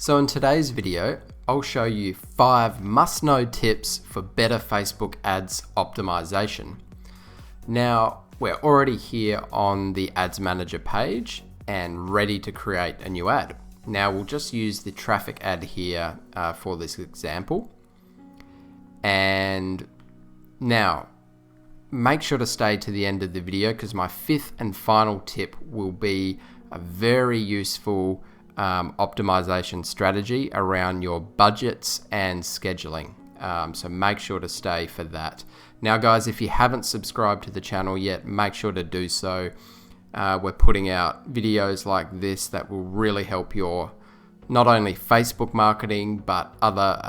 So in today's video, I'll show you 5 must-know tips for better Facebook ads optimization. Now, we're already here on the Ads Manager page and ready to create a new ad. Now we'll just use the traffic ad here for this example. And now, make sure to stay to the end of the video because my 5th and final tip will be a very useful optimization strategy around your budgets and scheduling. So make sure to stay for that. Now guys, if you haven't subscribed to the channel yet, make sure to do so. We're putting out videos like this that will really help your not only Facebook marketing, but other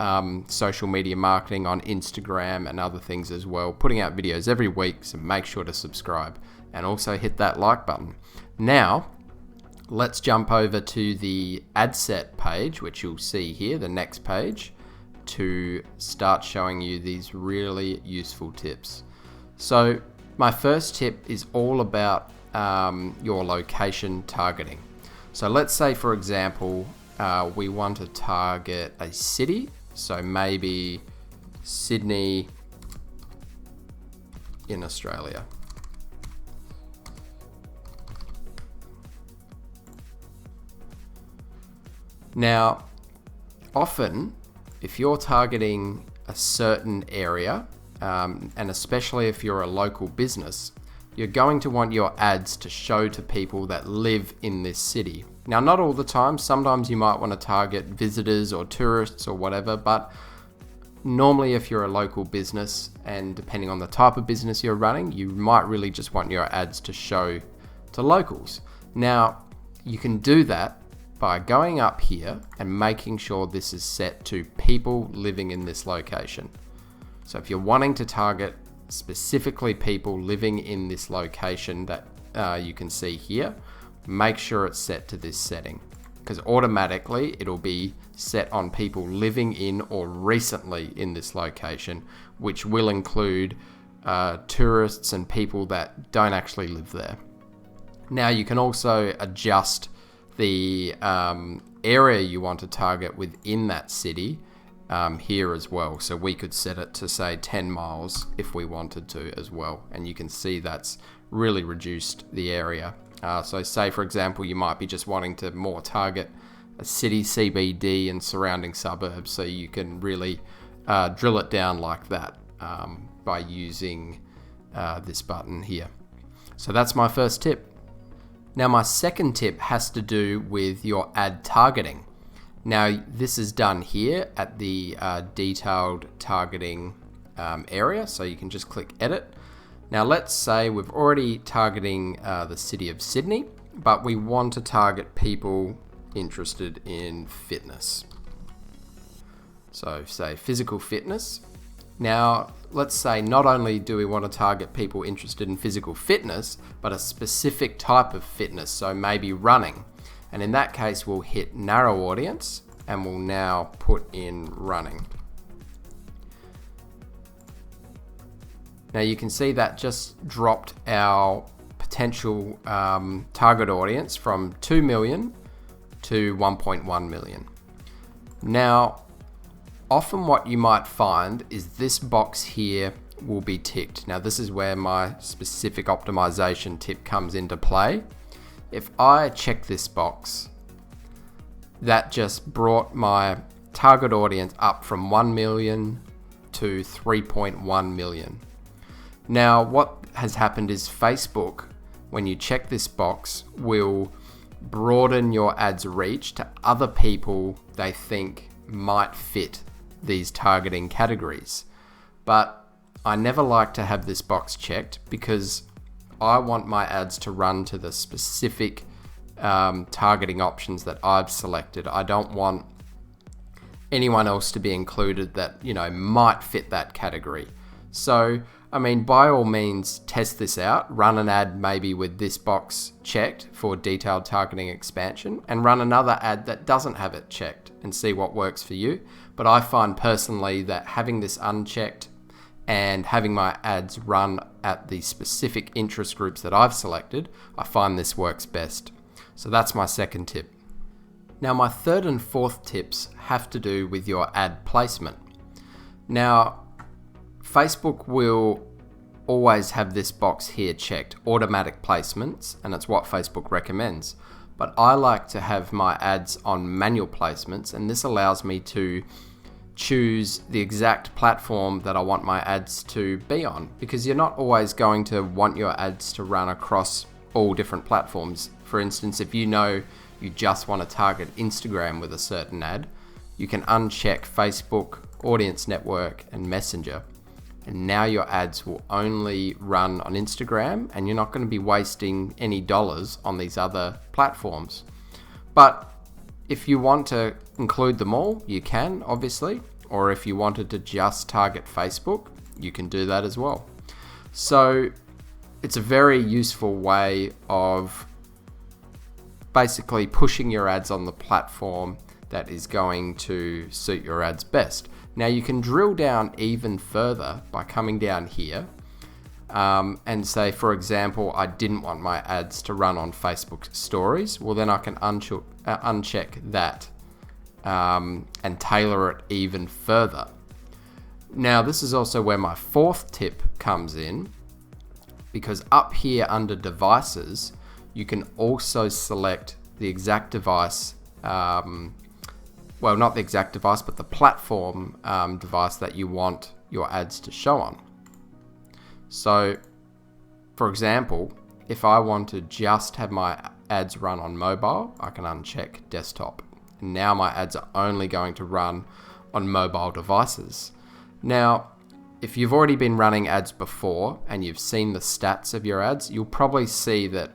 social media marketing on Instagram and other things as well. Putting out videos every week, so make sure to subscribe and also hit that like button. Now, let's jump over to the ad set page, which you'll see here, the next page, to start showing you these really useful tips. So my first tip is all about your location targeting. So let's say, for example, we want to target a city, so maybe Sydney in Australia. Now, often, if you're targeting a certain area, and especially if you're a local business, you're going to want your ads to show to people that live in this city. Now, not all the time. Sometimes you might want to target visitors or tourists or whatever, but normally if you're a local business, and depending on the type of business you're running, you might really just want your ads to show to locals. Now, you can do that by going up here and making sure this is set to people living in this location. So if you're wanting to target specifically people living in this location that you can see here, make sure it's set to this setting, because automatically it'll be set on people living in or recently in this location, which will include tourists and people that don't actually live there. Now you can also adjust the area you want to target within that city here as well. So we could set it to say 10 miles if we wanted to as well. And you can see that's really reduced the area. So say, for example, you might be just wanting to more target a city CBD and surrounding suburbs. So you can really drill it down like that by using this button here. So that's my first tip. Now my second tip has to do with your ad targeting. Now this is done here at the detailed targeting area, so you can just click edit. Now let's say we've already targeting the city of Sydney, but we want to target people interested in fitness. So say physical fitness. Now, let's say not only do we want to target people interested in physical fitness, but a specific type of fitness, so maybe running. And in that case, we'll hit narrow audience and we'll now put in running. Now you can see that just dropped our potential target audience from 2 million to 1.1 million. Now, often what you might find is this box here will be ticked. Now this is where my specific optimization tip comes into play. If I check this box, that just brought my target audience up from 1 million to 3.1 million. Now what has happened is Facebook, when you check this box, will broaden your ads reach to other people they think might fit these targeting categories. But I never like to have this box checked because I want my ads to run to the specific targeting options that I've selected. I don't want anyone else to be included that, might fit that category. So, by all means, test this out. Run an ad maybe with this box checked for detailed targeting expansion, and run another ad that doesn't have it checked and see what works for you. But I find personally that having this unchecked and having my ads run at the specific interest groups that I've selected, I find this works best. So that's my second tip. Now, my third and fourth tips have to do with your ad placement. Now, Facebook will always have this box here checked, automatic placements, and it's what Facebook recommends. But I like to have my ads on manual placements, and this allows me to choose the exact platform that I want my ads to be on, because you're not always going to want your ads to run across all different platforms. For instance, if you know you just want to target Instagram with a certain ad, you can uncheck Facebook, Audience Network, and Messenger. And now your ads will only run on Instagram, and you're not going to be wasting any dollars on these other platforms. But if you want to include them all, you can, obviously. Or if you wanted to just target Facebook, you can do that as well. So it's a very useful way of basically pushing your ads on the platform that is going to suit your ads best. Now you can drill down even further by coming down here and say, for example, I didn't want my ads to run on Facebook stories. Well, then I can uncheck that and tailor it even further. Now, this is also where my fourth tip comes in, because up here under devices, you can also select the exact device, well, not the exact device, but the platform device that you want your ads to show on. So, for example, if I want to just have my ads run on mobile, I can uncheck desktop. And now my ads are only going to run on mobile devices. Now, if you've already been running ads before and you've seen the stats of your ads, you'll probably see that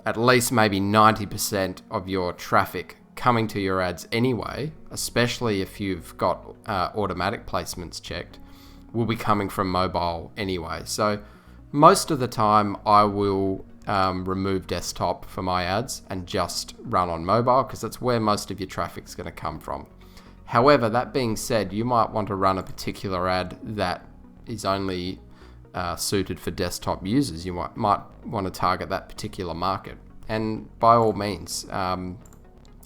at least maybe 90% of your traffic coming to your ads anyway, especially if you've got automatic placements checked, will be coming from mobile anyway. So most of the time I will remove desktop for my ads and just run on mobile, because that's where most of your traffic's going to come from. However, that being said, you might want to run a particular ad that is only suited for desktop users. You might want to target that particular market. And by all means,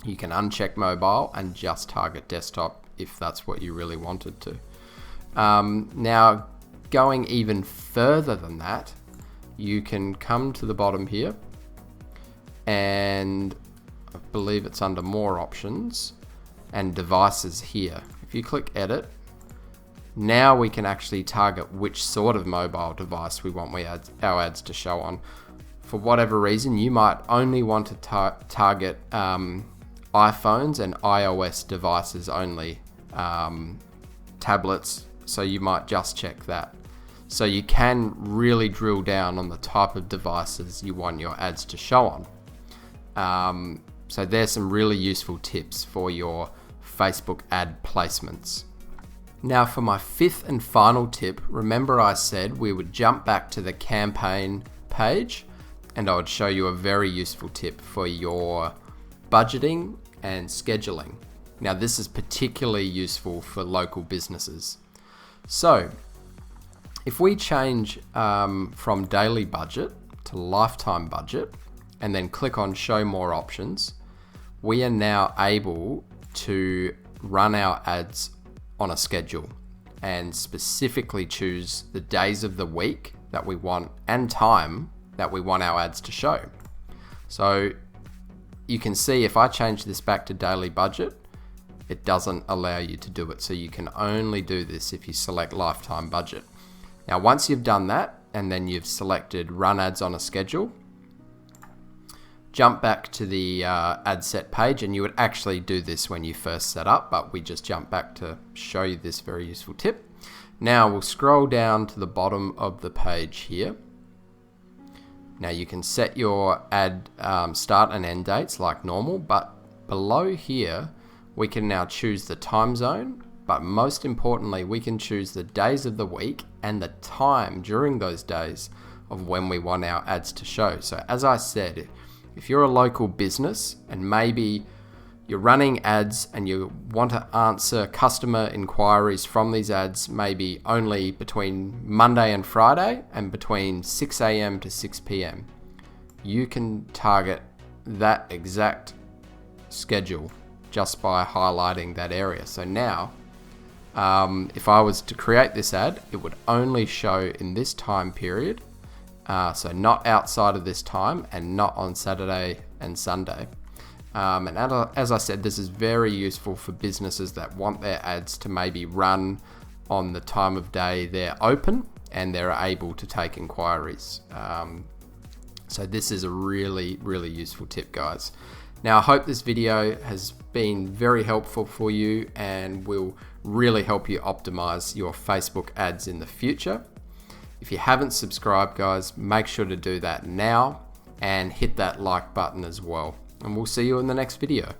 you can uncheck mobile and just target desktop if that's what you really wanted to. Now, going even further than that, you can come to the bottom here, and I believe it's under more options and devices here. If you click edit, now we can actually target which sort of mobile device we want our ads to show on. For whatever reason, you might only want to target iPhones and iOS devices only, tablets, so you might just check that. So you can really drill down on the type of devices you want your ads to show on. So there's some really useful tips for your Facebook ad placements. Now for my fifth and final tip, remember I said we would jump back to the campaign page and I would show you a very useful tip for your budgeting and scheduling. Now this is particularly useful for local businesses. So if we change from daily budget to lifetime budget and then click on show more options, we are now able to run our ads on a schedule and specifically choose the days of the week that we want and time that we want our ads to show. So you can see if I change this back to daily budget, it doesn't allow you to do it. So you can only do this if you select lifetime budget. Now, once you've done that and then you've selected run ads on a schedule, jump back to the ad set page, and you would actually do this when you first set up, but we just jump back to show you this very useful tip. Now we'll scroll down to the bottom of the page here. Now you can set your ad start and end dates like normal, but below here we can now choose the time zone, but most importantly we can choose the days of the week and the time during those days of when we want our ads to show. So as I said, if you're a local business and maybe you're running ads and you want to answer customer inquiries from these ads maybe only between Monday and Friday and between 6 a.m. to 6 p.m., you can target that exact schedule just by highlighting that area. So now, if I was to create this ad, it would only show in this time period, so not outside of this time and not on Saturday and Sunday. And as I said, this is very useful for businesses that want their ads to maybe run on the time of day they're open and they're able to take inquiries. So this is a really, really useful tip, guys. Now, I hope this video has been very helpful for you and will really help you optimize your Facebook ads in the future. If you haven't subscribed, guys, make sure to do that now and hit that like button as well. And we'll see you in the next video.